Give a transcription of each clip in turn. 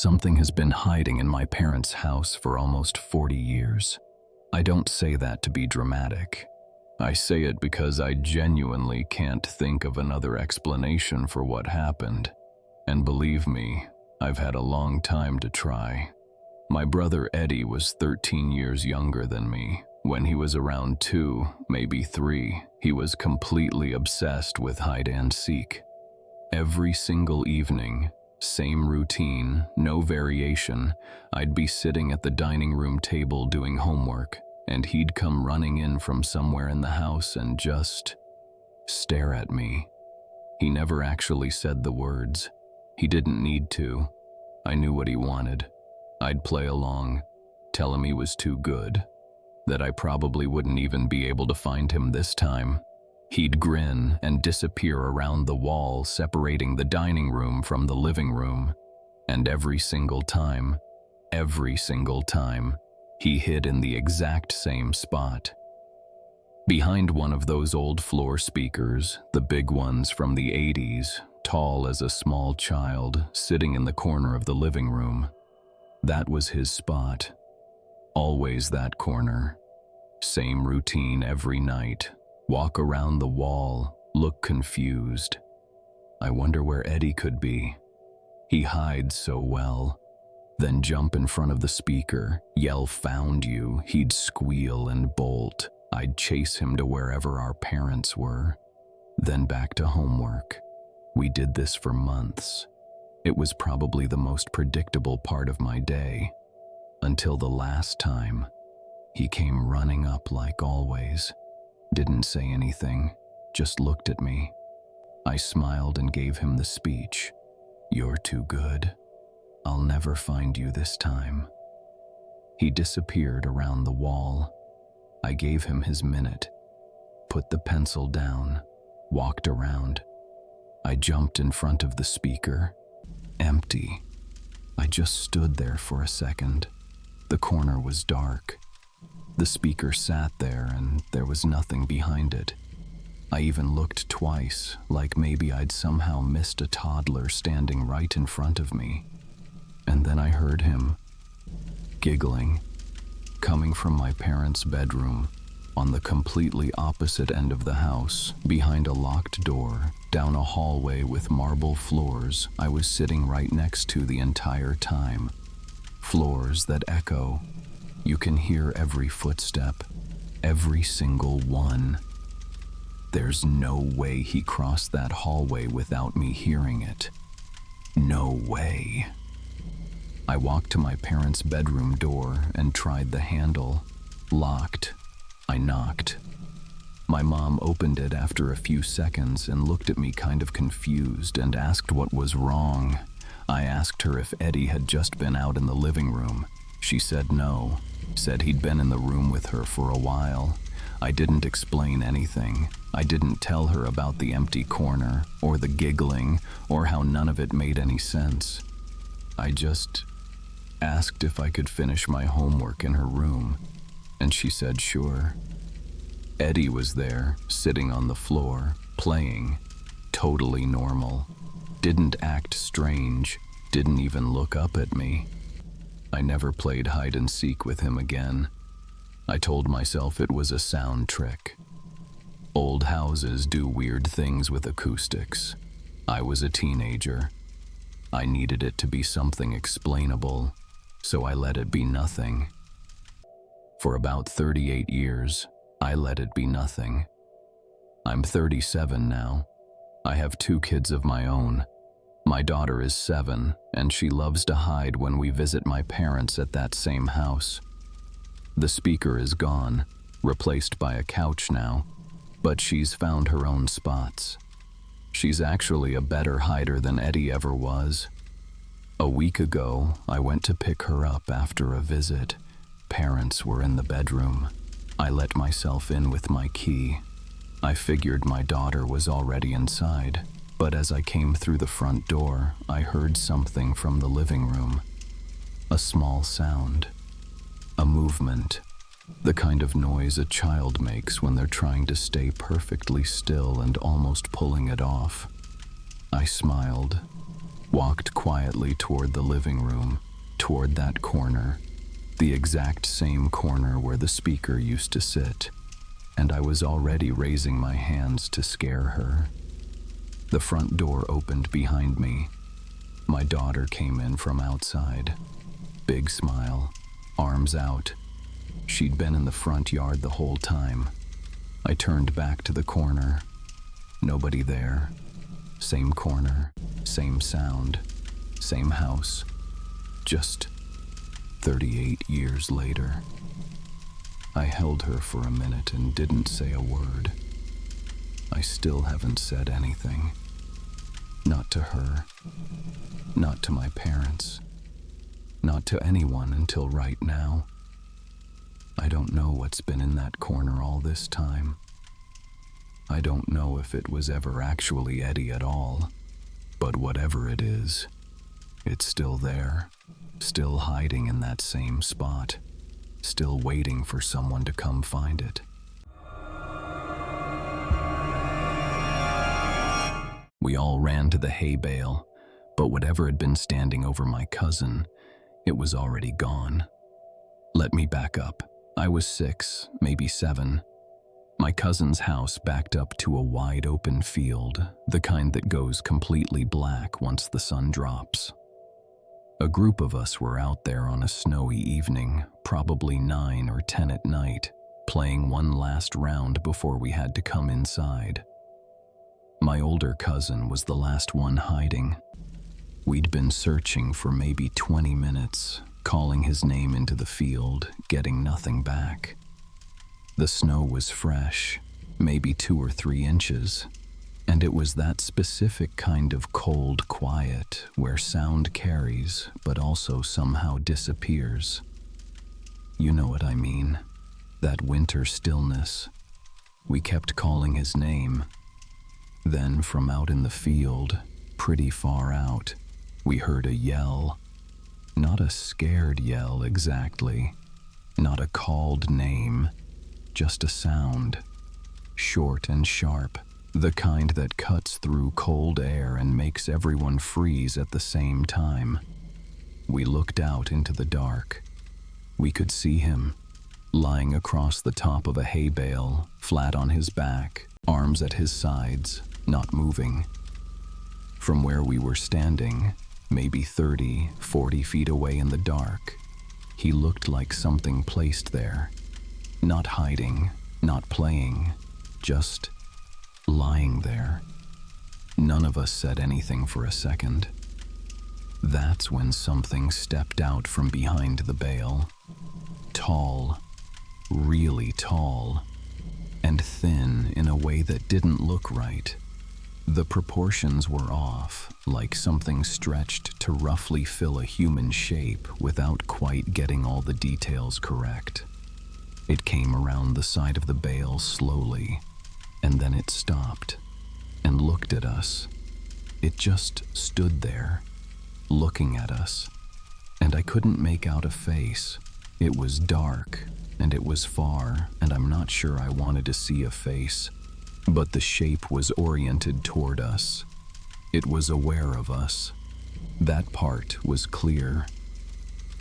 Something has been hiding in my parents' house for almost 40 years. I don't say that to be dramatic. I say it because I genuinely can't think of another explanation for what happened. And believe me, I've had a long time to try. My brother Eddie was 13 years younger than me. When he was around 2, maybe 3, he was completely obsessed with hide and seek. Every single evening, same routine, no variation, I'd be sitting at the dining room table doing homework, and he'd come running in from somewhere in the house and just stare at me. He never actually said the words. He didn't need to. I knew what he wanted. I'd play along, tell him he was too good, that I probably wouldn't even be able to find him this time. He'd grin and disappear around the wall separating the dining room from the living room. And every single time, he hid in the exact same spot. Behind one of those old floor speakers, the big ones from the 80s, tall as a small child, sitting in the corner of the living room. That was his spot. Always that corner. Same routine every night. Walk around the wall, look confused. I wonder where Eddie could be. He hides so well. Then jump in front of the speaker, yell "Found you." He'd squeal and bolt. I'd chase him to wherever our parents were. Then back to homework. We did this for months. It was probably the most predictable part of my day. Until the last time, he came running up like always. Didn't say anything, just looked at me. I smiled and gave him the speech. "You're too good. I'll never find you this time." He disappeared around the wall. I gave him his minute, put the pencil down, walked around. I jumped in front of the speaker. Empty. I just stood there for a second. The corner was dark. The speaker sat there and there was nothing behind it. I even looked twice, like maybe I'd somehow missed a toddler standing right in front of me. And then I heard him giggling, coming from my parents' bedroom, on the completely opposite end of the house, behind a locked door, down a hallway with marble floors I was sitting right next to the entire time. Floors that echo. You can hear every footstep, every single one. There's no way he crossed that hallway without me hearing it. No way. I walked to my parents' bedroom door and tried the handle. Locked. I knocked. My mom opened it after a few seconds and looked at me kind of confused and asked what was wrong. I asked her if Eddie had just been out in the living room. She said no, said he'd been in the room with her for a while. I didn't explain anything. I didn't tell her about the empty corner, or the giggling, or how none of it made any sense. I just asked if I could finish my homework in her room, and she said sure. Eddie was there, sitting on the floor, playing, totally normal. Didn't act strange, didn't even look up at me. I never played hide and seek with him again. I told myself it was a sound trick. Old houses do weird things with acoustics. I was a teenager. I needed it to be something explainable, so I let it be nothing. For about 38 years, I let it be nothing. I'm 37 now. I have 2 kids of my own. My daughter is 7, and she loves to hide when we visit my parents at that same house. The speaker is gone, replaced by a couch now, but she's found her own spots. She's actually a better hider than Eddie ever was. A week ago, I went to pick her up after a visit. Parents were in the bedroom. I let myself in with my key. I figured my daughter was already inside. But as I came through the front door, I heard something from the living room. A small sound. A movement. The kind of noise a child makes when they're trying to stay perfectly still and almost pulling it off. I smiled. walked quietly toward the living room, toward that corner, the exact same corner where the speaker used to sit, and I was already raising my hands to scare her. The front door opened behind me. My daughter came in from outside. Big smile, arms out. She'd been in the front yard the whole time. I turned back to the corner. Nobody there. Same corner, same sound, same house. Just 38 years later. I held her for a minute and didn't say a word. I still haven't said anything. Not to her, not to my parents, not to anyone until right now. I don't know what's been in that corner all this time. I don't know if it was ever actually Eddie at all, but whatever it is, it's still there, still hiding in that same spot, still waiting for someone to come find it. We all ran to the hay bale, but whatever had been standing over my cousin, it was already gone. Let me back up. I was 6, maybe 7. My cousin's house backed up to a wide open field, the kind that goes completely black once the sun drops. A group of us were out there on a snowy evening, probably 9 or 10 at night, playing one last round before we had to come inside. My older cousin was the last one hiding. We'd been searching for maybe 20 minutes, calling his name into the field, getting nothing back. The snow was fresh, maybe 2 or 3 inches, and it was that specific kind of cold quiet where sound carries but also somehow disappears. You know what I mean, that winter stillness. We kept calling his name. Then from out in the field, pretty far out, we heard a yell. Not a scared yell exactly, not a called name, just a sound, short and sharp, the kind that cuts through cold air and makes everyone freeze at the same time. We looked out into the dark. We could see him, lying across the top of a hay bale, flat on his back, arms at his sides, not moving. From where we were standing, maybe 30, 40 feet away in the dark, he looked like something placed there. Not hiding, not playing, just lying there. None of us said anything for a second. That's when something stepped out from behind the bale. Tall, really tall, and thin in a way that didn't look right. The proportions were off, like something stretched to roughly fill a human shape without quite getting all the details correct. It came around the side of the bale slowly, and then it stopped and looked at us. It just stood there, looking at us, and I couldn't make out a face. It was dark, and it was far, and I'm not sure I wanted to see a face, but the shape was oriented toward us. It was aware of us. That part was clear.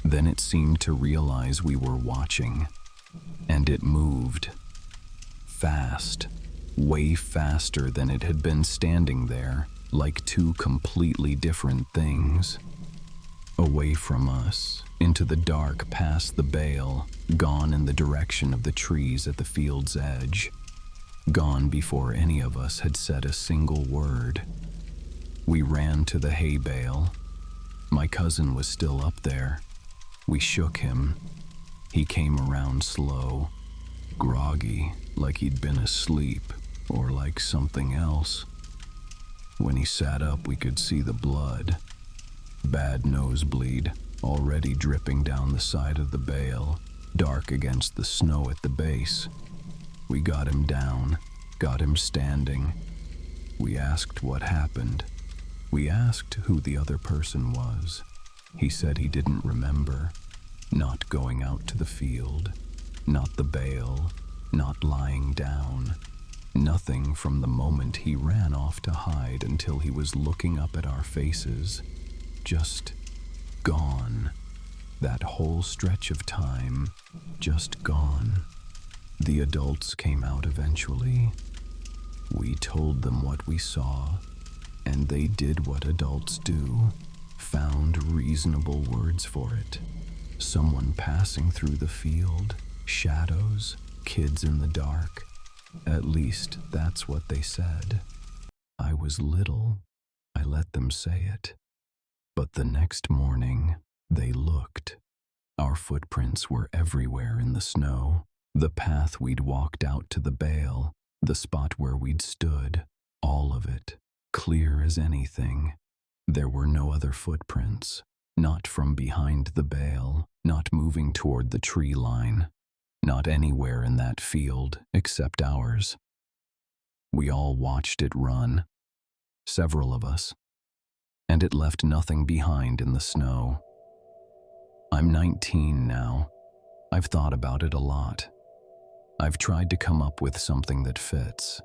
Then it seemed to realize we were watching. And it moved. Fast. Way faster than it had been standing there, like 2 completely different things. Away from us, into the dark past the bale, gone in the direction of the trees at the field's edge. Gone before any of us had said a single word. We ran to the hay bale. My cousin was still up there. We shook him. He came around slow, groggy, like he'd been asleep, or like something else. When he sat up, we could see the blood. Bad nosebleed, already dripping down the side of the bale, dark against the snow at the base. We got him down, got him standing. We asked what happened. We asked who the other person was. He said he didn't remember. Not going out to the field, not the bale, not lying down, Nothing from the moment he ran off to hide until he was looking up at our faces. Just gone. That whole stretch of time, just gone. The adults came out eventually. We told them what we saw, and they did what adults do, found reasonable words for it. Someone passing through the field, shadows, kids in the dark. At least that's what they said. I was little. I let them say it. But the next morning, they looked. Our footprints were everywhere in the snow. The path we'd walked out to the bale, the spot where we'd stood, all of it, clear as anything. There were no other footprints, not from behind the bale, not moving toward the tree line, not anywhere in that field except ours. We all watched it run, several of us, and it left nothing behind in the snow. I'm 19 now. I've thought about it a lot. I've tried to come up with something that fits.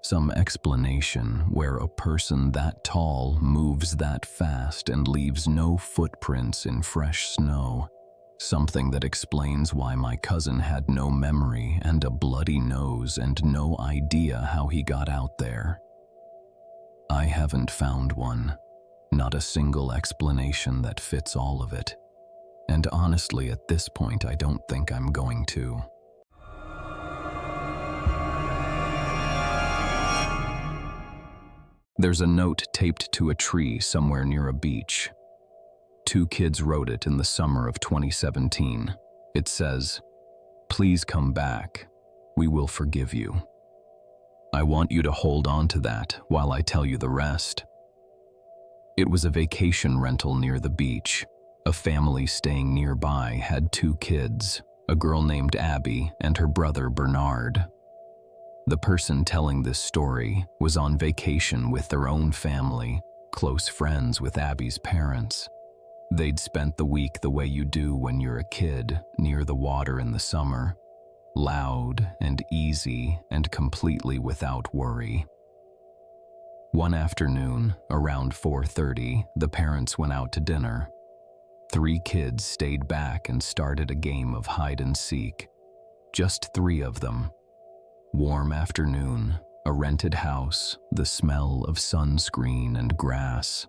Some explanation where a person that tall moves that fast and leaves no footprints in fresh snow. Something that explains why my cousin had no memory and a bloody nose and no idea how he got out there. I haven't found one. Not a single explanation that fits all of it. And honestly, at this point, I don't think I'm going to. There's a note taped to a tree somewhere near a beach. 2 kids wrote it in the summer of 2017. It says, "Please come back. We will forgive you." I want you to hold on to that while I tell you the rest. It was a vacation rental near the beach. A family staying nearby had 2 kids, a girl named Abby and her brother Bernard. The person telling this story was on vacation with their own family, close friends with Abby's parents. They'd spent the week the way you do when you're a kid, near the water in the summer, loud and easy and completely without worry. One afternoon, around 4:30, the parents went out to dinner. 3 kids stayed back and started a game of hide and seek. Just 3 of them. Warm afternoon, a rented house, the smell of sunscreen and grass.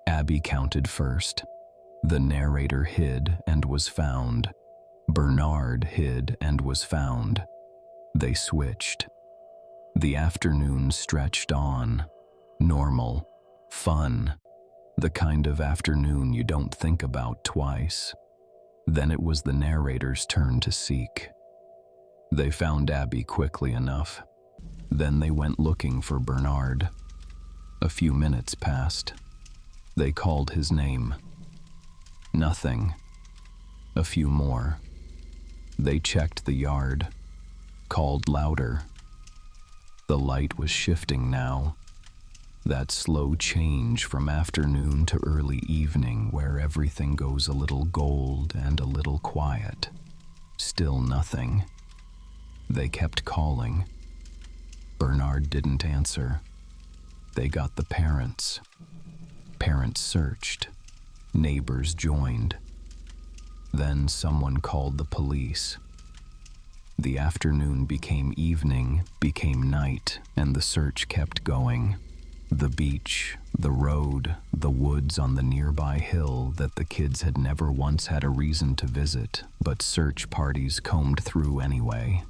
Abby counted first. The narrator hid and was found. Bernard hid and was found. They switched. The afternoon stretched on. Normal. Fun. The kind of afternoon you don't think about twice. Then it was the narrator's turn to seek. They found Abby quickly enough. Then they went looking for Bernard. A few minutes passed. They called his name. Nothing. A few more. They checked the yard. Called louder. The light was shifting now. That slow change from afternoon to early evening where everything goes a little gold and a little quiet. Still nothing. They kept calling. Bernard didn't answer. They got the parents. Parents searched. Neighbors joined. Then someone called the police. The afternoon became evening, became night, and the search kept going. The beach, the road, the woods on the nearby hill that the kids had never once had a reason to visit, but search parties combed through anyway.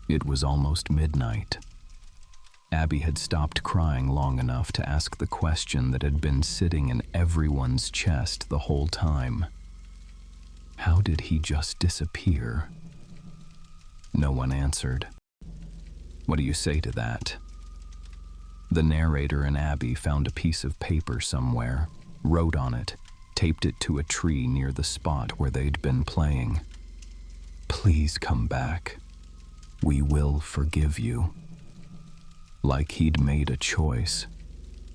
It was almost midnight. Abby had stopped crying long enough to ask the question that had been sitting in everyone's chest the whole time. How did he just disappear? No one answered. What do you say to that? The narrator and Abby found a piece of paper somewhere, wrote on it, taped it to a tree near the spot where they'd been playing. Please come back. We will forgive you. Like he'd made a choice.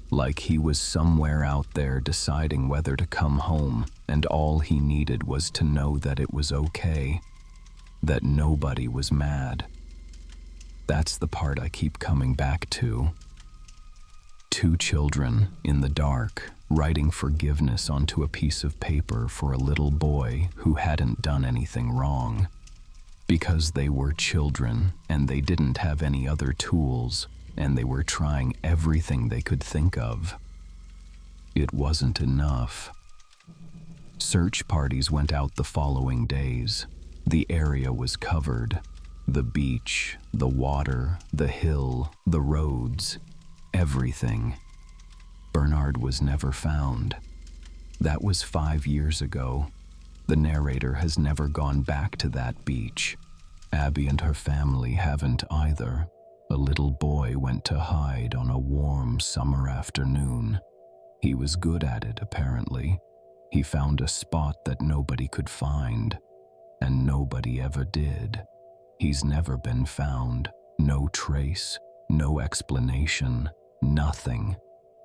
Like he was somewhere out there deciding whether to come home, and all he needed was to know that it was okay. That nobody was mad. That's the part I keep coming back to. Two children in the dark, writing forgiveness onto a piece of paper for a little boy who hadn't done anything wrong. Because they were children and they didn't have any other tools, and they were trying everything they could think of. It wasn't enough. Search parties went out the following days. The area was covered. The beach, the water, the hill, the roads, everything. Bernard was never found. That was 5 years ago. The narrator has never gone back to that beach. Abby and her family haven't either. A little boy went to hide on a warm summer afternoon. He was good at it, apparently. He found a spot that nobody could find, and nobody ever did. He's never been found. No trace, no explanation, nothing.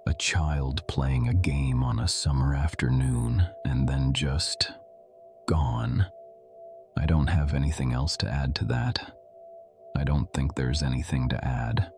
A child playing a game on a summer afternoon and then just gone. I don't have anything else to add to that. I don't think there's anything to add.